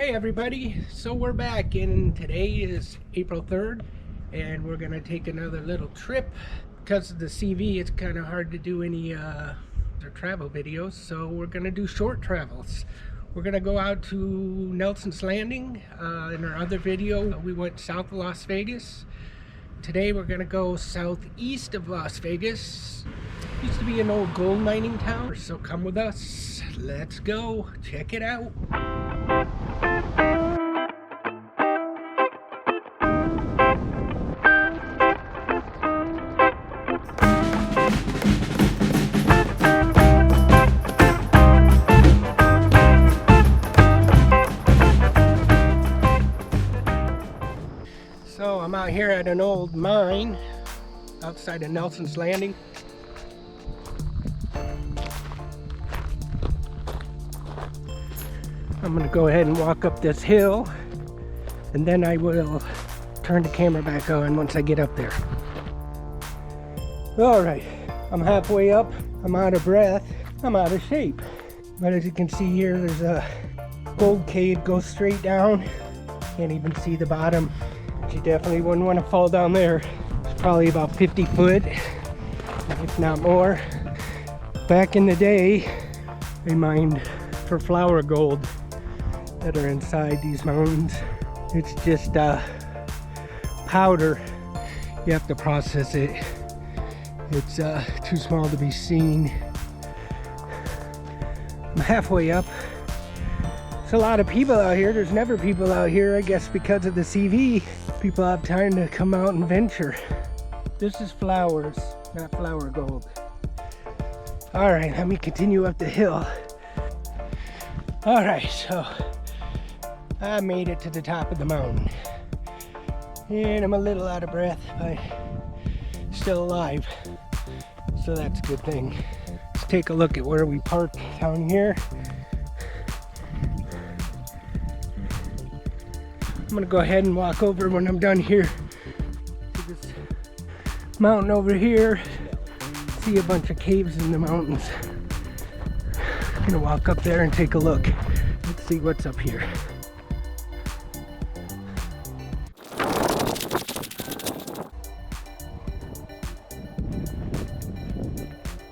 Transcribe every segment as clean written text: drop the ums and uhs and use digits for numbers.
Hey everybody, so we're back and today is April 3rd and we're gonna take another little trip. Because of the CV, it's kind of hard to do any travel videos, so we're gonna do short travels. We're gonna go out to Nelson's Landing. In our other video we went south of Las Vegas. Today we're gonna go southeast of Las Vegas. Used to be an old gold mining town, so come with us. Let's go check it out. So I'm out here at an old mine outside of Nelson's Landing. I'm gonna go ahead and walk up this hill and then I will turn the camera back on once I get up there. Alright, I'm halfway up, I'm out of breath, I'm out of shape. But as you can see here, there's a gold cave, goes straight down. Can't even see the bottom. You definitely wouldn't want to fall down there. It's probably about 50 foot, if not more. Back in the day, they mined for flour gold that are inside these mountains. It's just powder. You have to process it. It's too small to be seen. I'm halfway up. There's a lot of people out here. There's never people out here, I guess because of the CV. People have time to come out and venture. This is flowers, not flour gold. All right, let me continue up the hill. All right, so I made it to the top of the mountain. And I'm a little out of breath, but still alive. So that's a good thing. Let's take a look at where we parked down here. I'm gonna go ahead and walk over when I'm done here to this mountain over here. See a bunch of caves in the mountains. I'm gonna walk up there and take a look. Let's see what's up here.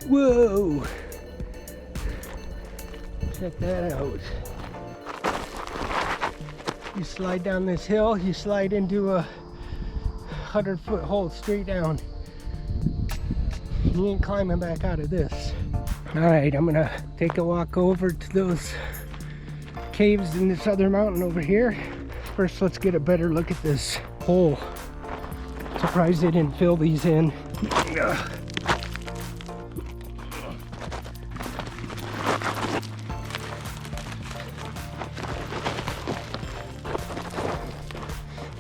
Whoa! Check that out. You slide down this hill, you slide into a 100-foot hole straight down. You ain't climbing back out of this. Alright, I'm gonna take a walk over to those caves in this other mountain over here. First, let's get a better look at this hole. Surprised they didn't fill these in.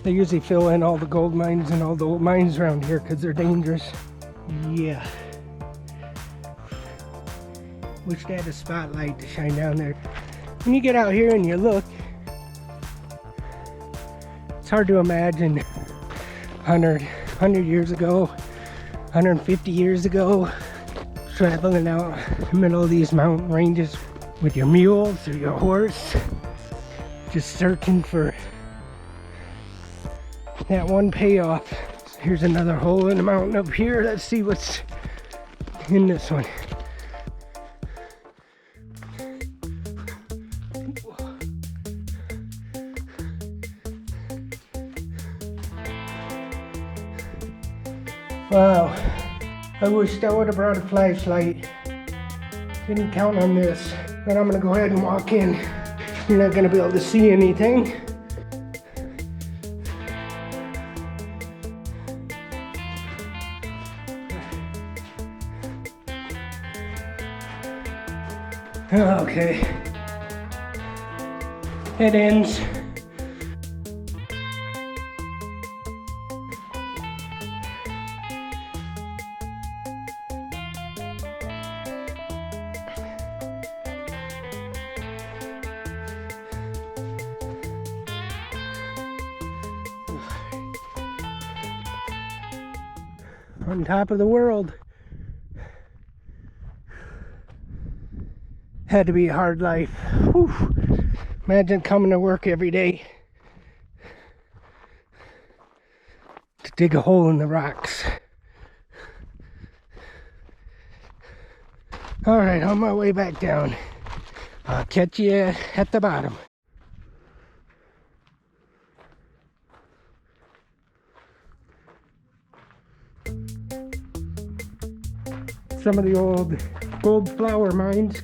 They usually fill in all the gold mines and all the old mines around here because they're dangerous. Yeah. Wish they had a spotlight to shine down there. When you get out here and you look, it's hard to imagine 100 years ago, 150 years ago, traveling out in the middle of these mountain ranges with your mules or your horse, just searching for that one payoff. Here's another hole in the mountain up here. Let's see what's in this one. Wow, I wished I would have brought a flashlight. Didn't count on this, but I'm gonna go ahead and walk in. You're not gonna be able to see anything. Okay, it ends. On top of the world. Had to be a hard life. Whew. Imagine coming to work every day to dig a hole in the rocks. Alright, on my way back down. I'll catch you at the bottom. Some of the old gold flower mines.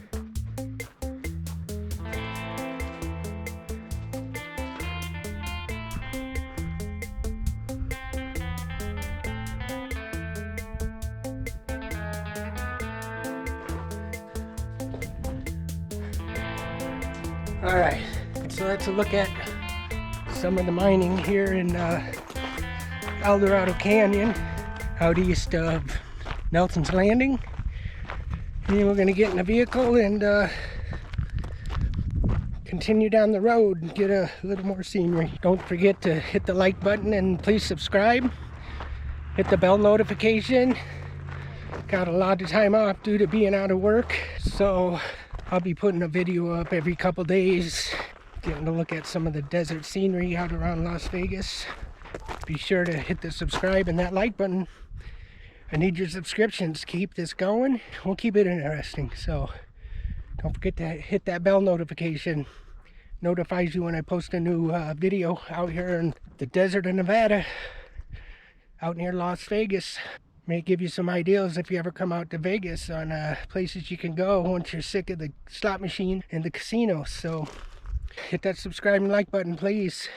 Alright, so let's look at some of the mining here in Eldorado Canyon, out east of Nelson's Landing. And then we're going to get in a vehicle and continue down the road and get a little more scenery. Don't forget to hit the like button and please subscribe. Hit the bell notification. Got a lot of time off due to being out of work, so I'll be putting a video up every couple days, getting to look at some of the desert scenery out around Las Vegas. Be sure to hit the subscribe and that like button. I need your subscriptions to keep this going. We'll keep it interesting, so don't forget to hit that bell notification. Notifies you when I post a new video out here in the desert of Nevada, out near Las Vegas. May give you some ideas if you ever come out to Vegas on places you can go once you're sick of the slot machine and the casinos. So hit that subscribe and like button, please.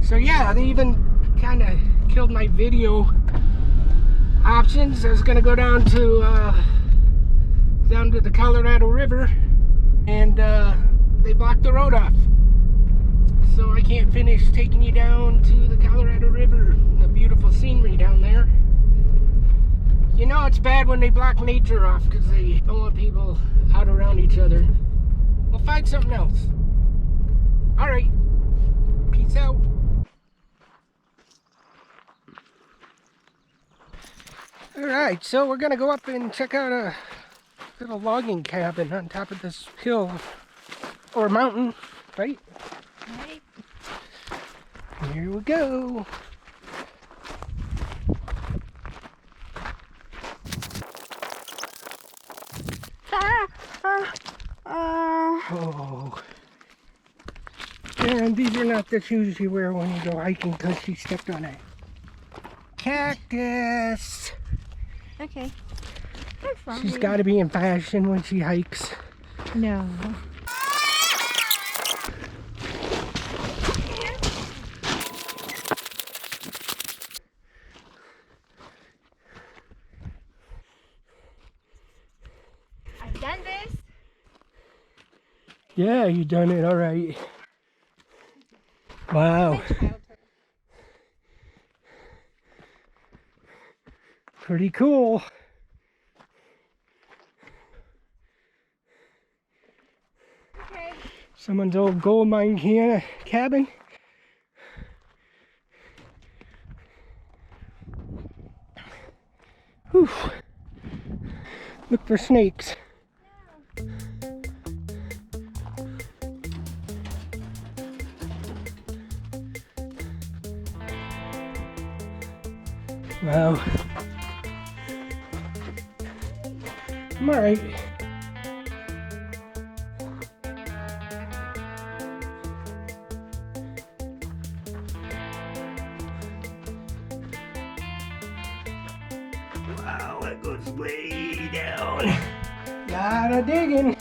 So yeah, they even kind of killed my video options. I was gonna go down to the Colorado River, and they blocked the road off. So I can't finish taking you down to the Colorado River and the beautiful scenery down there. You know it's bad when they block nature off because they don't want people out around each other. We'll find something else. Alright, peace out. Alright, so we're gonna go up and check out a little logging cabin on top of this hill or mountain, right? Right. Here we go. Oh. And these are not the shoes you wear when you go hiking because she stepped on a cactus. Okay. She's got to be in fashion when she hikes. No. I've done this. Yeah, you done it all right. Wow. Pretty cool. Okay. Someone's old gold mine cabin. Whew. Look for snakes. Wow. I'm alright. Wow, it goes way down. Lot of digging.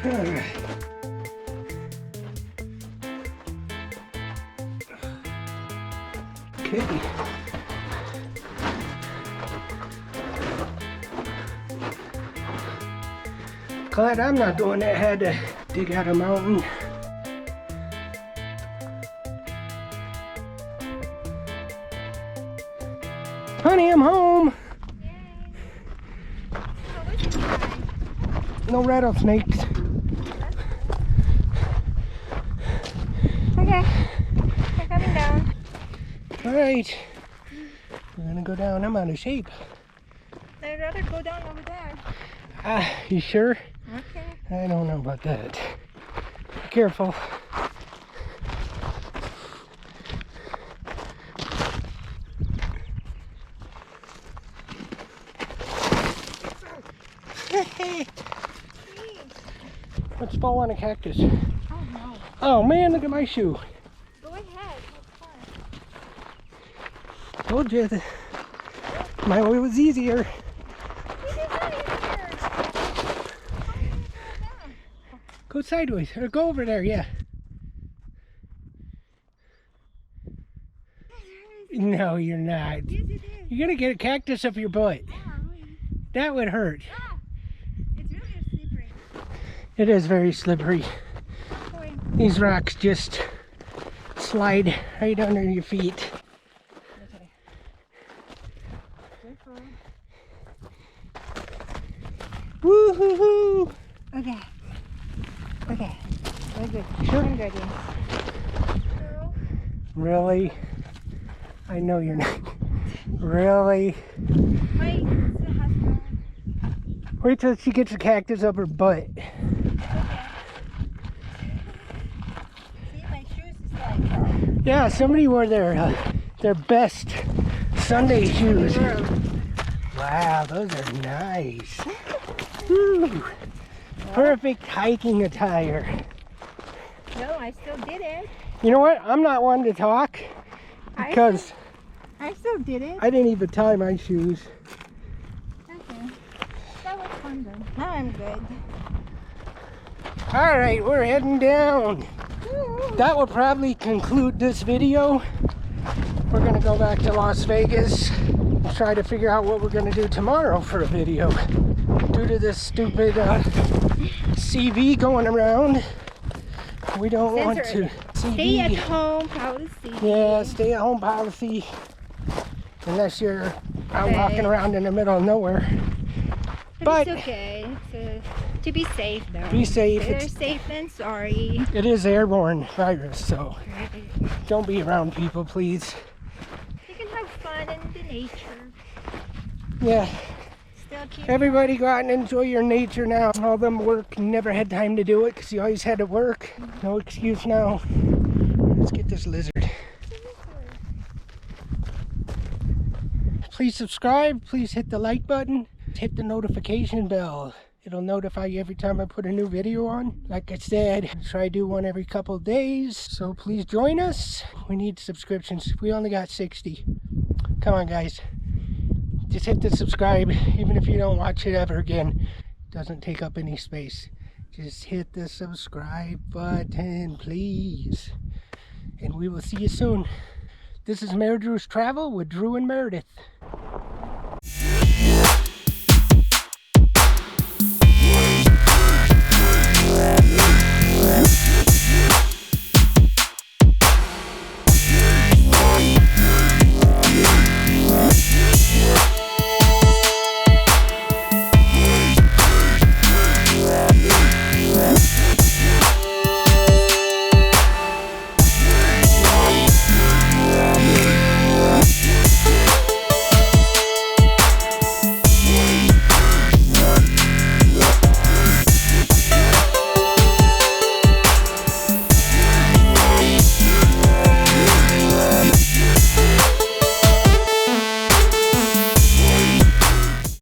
Alright. Okay. Glad I'm not the one that had to dig out a mountain. Honey, I'm home. No rattlesnakes. Okay. They're coming down. Alright. We're gonna go down. I'm out of shape. I'd rather go down over there. You sure? Okay. I don't know about that. Be careful. Let's fall on a cactus. Oh no. Oh man, look at my shoe. Go ahead. Have fun. Told you that my way was easier. Go sideways, or go over there, yeah. No, you're not. Yes, it is. You're gonna get a cactus up your butt. That would hurt. It's really slippery. It is very slippery. These rocks just slide right under your feet. Okay. Woo-hoo-hoo! Okay. Okay. We're good. Sure. I'm good, yes. Really? I know you're not. Really? My sister has no. Wait till she gets a cactus up her butt. See, my shoes is like Yeah, somebody wore their best Sunday shoes. Wow, those are nice. Woo. Perfect hiking attire. No, I still did it. You know what? I'm not one to talk because I still did it. I didn't even tie my shoes. Okay. That was fun then. Now I'm good. All right, we're heading down. That will probably conclude this video. We're gonna go back to Las Vegas and try to figure out what we're gonna do tomorrow for a video. Due to this stupid CV going around, we don't want to Stay at home policy. Yeah, stay at home policy. Unless you're out walking around in the middle of nowhere. But it's okay. It's, to be safe though. Be safe. Better safe than sorry. It is airborne virus, so don't be around people, please. You can have fun in the nature. Yeah. Still keep Everybody go out and enjoy your nature now. All them work never had time to do it because you always had to work. No excuse now. Let's get this lizard. Please subscribe. Please hit the like button. Hit the notification bell. It'll notify you every time I put a new video on. Like I said, try to do one every couple of days. So please join us. We need subscriptions. We only got 60. Come on, guys. Just hit the subscribe, even if you don't watch it ever again. It doesn't take up any space. Just hit the subscribe button, please. And we will see you soon. This is Meredrews Travel with Drew and Meredith.